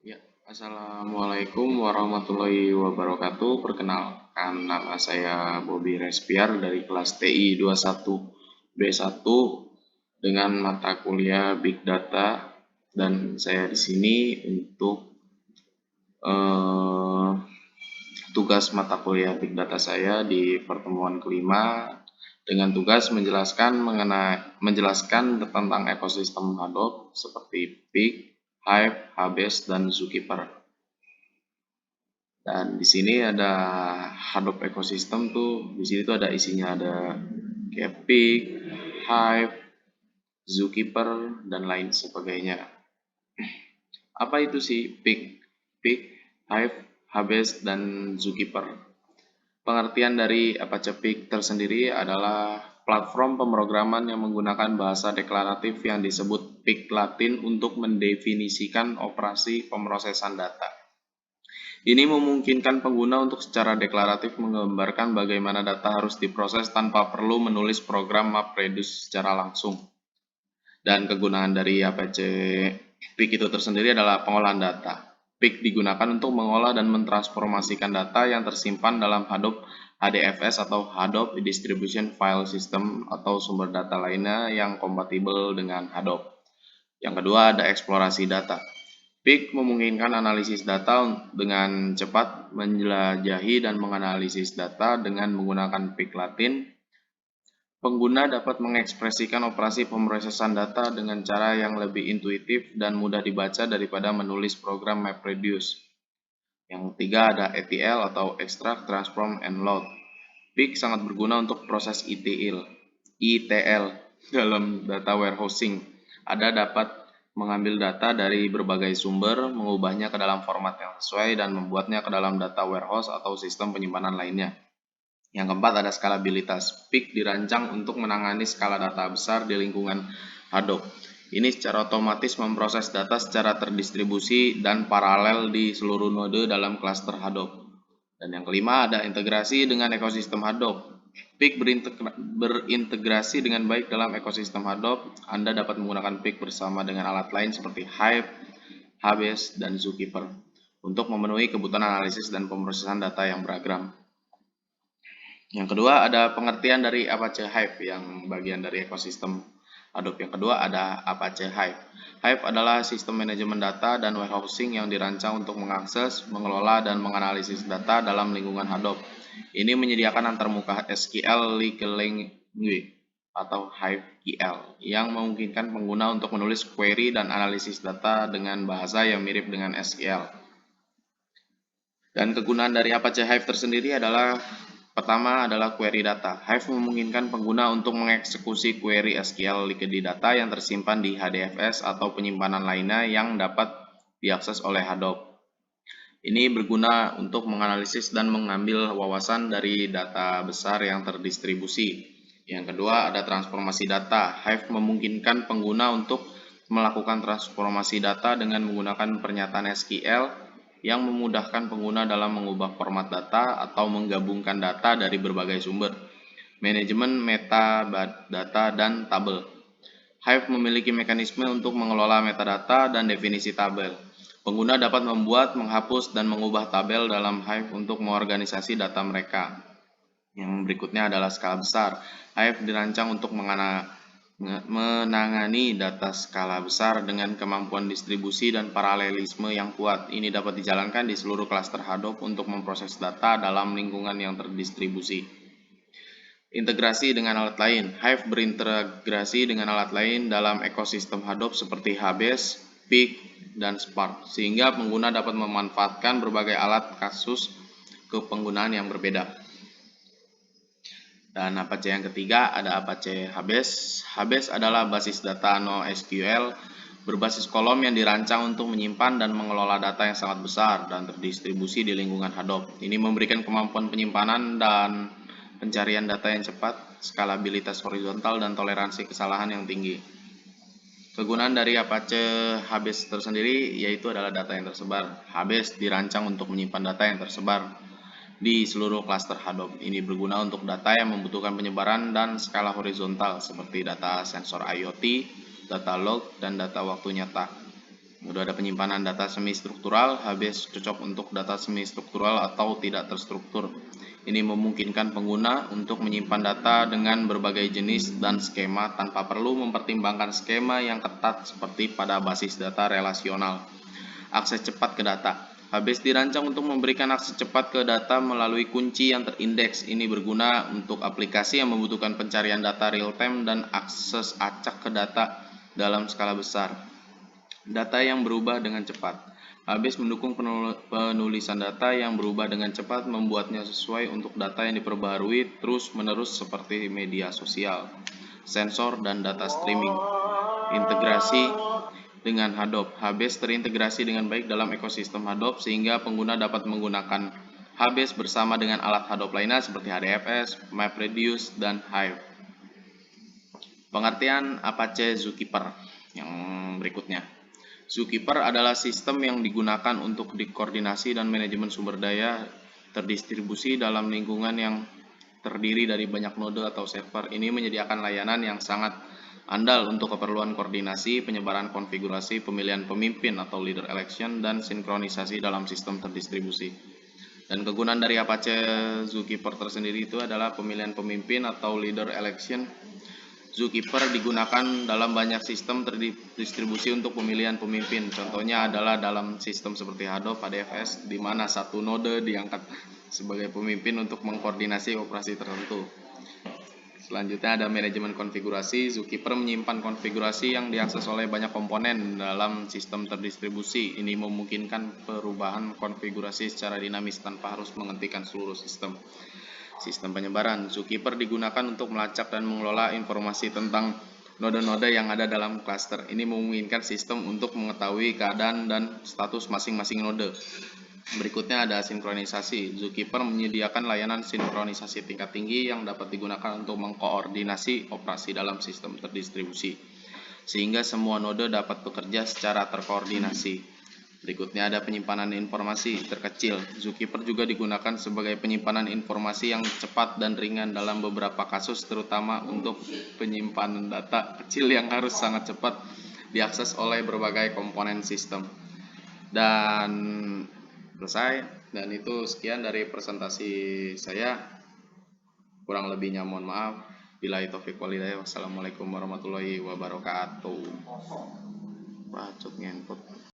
Ya, Assalamualaikum warahmatullahi wabarakatuh. Perkenalkan, nama saya Bobby Respiar dari kelas TI 21B1 dengan mata kuliah Big Data, dan saya di sini untuk eh, tugas mata kuliah Big Data saya di pertemuan kelima dengan tugas menjelaskan tentang ekosistem Hadoop seperti Pig, Hive, Hbase, dan Zookeeper. Dan di sini ada Hadoop ekosistem tuh, di sini tuh ada isinya, ada kayak Pig, Hive, Zookeeper, dan lain sebagainya. Apa itu sih Pig? Pig, Hive, Hbase, dan Zookeeper. Pengertian dari Apache Pig tersendiri adalah platform pemrograman yang menggunakan bahasa deklaratif yang disebut Pig Latin untuk mendefinisikan operasi pemrosesan data. Ini memungkinkan pengguna untuk secara deklaratif menggambarkan bagaimana data harus diproses tanpa perlu menulis program MapReduce secara langsung. Dan kegunaan dari Apache Pig itu tersendiri adalah pengolahan data. Pig digunakan untuk mengolah dan mentransformasikan data yang tersimpan dalam Hadoop HDFS atau Hadoop Distribution File System atau sumber data lainnya yang kompatibel dengan Hadoop. Yang kedua ada eksplorasi data. Pig memungkinkan analisis data dengan cepat, menjelajahi dan menganalisis data dengan menggunakan Pig Latin. Pengguna dapat mengekspresikan operasi pemrosesan data dengan cara yang lebih intuitif dan mudah dibaca daripada menulis program MapReduce. Yang ketiga ada ETL atau Extract, Transform, and Load. Pig sangat berguna untuk proses ETL dalam data warehousing. Ada dapat mengambil data dari berbagai sumber, mengubahnya ke dalam format yang sesuai, dan membuatnya ke dalam data warehouse atau sistem penyimpanan lainnya. Yang keempat ada skalabilitas. Pig dirancang untuk menangani skala data besar di lingkungan Hadoop. Ini secara otomatis memproses data secara terdistribusi dan paralel di seluruh node dalam klaster Hadoop. Dan yang kelima ada integrasi dengan ekosistem Hadoop. Pig berintegrasi dengan baik dalam ekosistem Hadoop. Anda dapat menggunakan Pig bersama dengan alat lain seperti Hive, Hbase, dan Zookeeper untuk memenuhi kebutuhan analisis dan pemrosesan data yang beragam. Yang kedua ada pengertian dari Apache Hive yang bagian dari ekosistem Hadoop. Yang kedua ada Apache Hive. Hive adalah sistem manajemen data dan warehousing yang dirancang untuk mengakses, mengelola, dan menganalisis data dalam lingkungan Hadoop. Ini menyediakan antarmuka SQL Language atau HiveQL yang memungkinkan pengguna untuk menulis query dan analisis data dengan bahasa yang mirip dengan SQL. Dan kegunaan dari Apache Hive tersendiri adalah pertama adalah query data. Hive memungkinkan pengguna untuk mengeksekusi query SQL liquidity data yang tersimpan di HDFS atau penyimpanan lainnya yang dapat diakses oleh Hadoop. Ini berguna untuk menganalisis dan mengambil wawasan dari data besar yang terdistribusi. Yang kedua ada transformasi data. Hive memungkinkan pengguna untuk melakukan transformasi data dengan menggunakan pernyataan SQL yang memudahkan pengguna dalam mengubah format data atau menggabungkan data dari berbagai sumber. Manajemen metadata dan tabel. Hive memiliki mekanisme untuk mengelola metadata dan definisi tabel. Pengguna dapat membuat, menghapus, dan mengubah tabel dalam Hive untuk mengorganisasi data mereka. Yang berikutnya adalah skala besar. Hive dirancang untuk menangani data skala besar dengan kemampuan distribusi dan paralelisme yang kuat. Ini dapat dijalankan di seluruh klaster Hadoop untuk memproses data dalam lingkungan yang terdistribusi. Integrasi dengan alat lain. Hive berintegrasi dengan alat lain dalam ekosistem Hadoop seperti Hbase, Pig, dan Spark, sehingga pengguna dapat memanfaatkan berbagai alat kasus kepenggunaan yang berbeda. Dan Apache yang ketiga ada Apache Hbase. Hbase adalah basis data NoSQL berbasis kolom yang dirancang untuk menyimpan dan mengelola data yang sangat besar dan terdistribusi di lingkungan Hadoop. Ini memberikan kemampuan penyimpanan dan pencarian data yang cepat, skalabilitas horizontal, dan toleransi kesalahan yang tinggi. Kegunaan dari Apache Hbase tersendiri yaitu adalah data yang tersebar. Hbase dirancang untuk menyimpan data yang tersebar di seluruh klaster Hadoop. Ini berguna untuk data yang membutuhkan penyebaran dan skala horizontal seperti data sensor IoT, data log, dan data waktu nyata. Udah ada penyimpanan data semi struktural, HBase cocok untuk data semi struktural atau tidak terstruktur. Ini memungkinkan pengguna untuk menyimpan data dengan berbagai jenis dan skema tanpa perlu mempertimbangkan skema yang ketat seperti pada basis data relasional. Akses cepat ke data. HBase dirancang untuk memberikan akses cepat ke data melalui kunci yang terindeks. Ini berguna untuk aplikasi yang membutuhkan pencarian data real-time dan akses acak ke data dalam skala besar. Data yang berubah dengan cepat. HBase mendukung penulisan data yang berubah dengan cepat, membuatnya sesuai untuk data yang diperbarui terus-menerus seperti media sosial, sensor, dan data streaming. Integrasi dengan Hadoop. HBase terintegrasi dengan baik dalam ekosistem Hadoop sehingga pengguna dapat menggunakan HBase bersama dengan alat Hadoop lainnya seperti HDFS, MapReduce, dan Hive. Pengertian Apache Zookeeper yang berikutnya. Zookeeper adalah sistem yang digunakan untuk koordinasi dan manajemen sumber daya terdistribusi dalam lingkungan yang terdiri dari banyak node atau server. Ini menyediakan layanan yang sangat andal untuk keperluan koordinasi, penyebaran konfigurasi, pemilihan pemimpin atau leader election, dan sinkronisasi dalam sistem terdistribusi. Dan kegunaan dari Apache Zookeeper tersendiri itu adalah pemilihan pemimpin atau leader election. Zookeeper digunakan dalam banyak sistem terdistribusi untuk pemilihan pemimpin. Contohnya adalah dalam sistem seperti Hadoop, HDFS, di mana satu node diangkat sebagai pemimpin untuk mengkoordinasi operasi tertentu. Selanjutnya ada manajemen konfigurasi. Zookeeper menyimpan konfigurasi yang diakses oleh banyak komponen dalam sistem terdistribusi. Ini memungkinkan perubahan konfigurasi secara dinamis tanpa harus menghentikan seluruh sistem. Sistem penyebaran. Zookeeper digunakan untuk melacak dan mengelola informasi tentang node-node yang ada dalam klaster. Ini memungkinkan sistem untuk mengetahui keadaan dan status masing-masing node. Berikutnya ada sinkronisasi. Zookeeper menyediakan layanan sinkronisasi tingkat tinggi yang dapat digunakan untuk mengkoordinasi operasi dalam sistem terdistribusi, sehingga semua node dapat bekerja secara terkoordinasi. Berikutnya ada penyimpanan informasi terkecil. Zookeeper juga digunakan sebagai penyimpanan informasi yang cepat dan ringan dalam beberapa kasus, terutama untuk penyimpanan data kecil yang harus sangat cepat diakses oleh berbagai komponen sistem. Dan selesai. Dan itu sekian dari presentasi saya. Kurang lebihnya mohon maaf. Billahi taufiq wal hidayah. Wassalamualaikum warahmatullahi wabarakatuh. Bacot ngentot.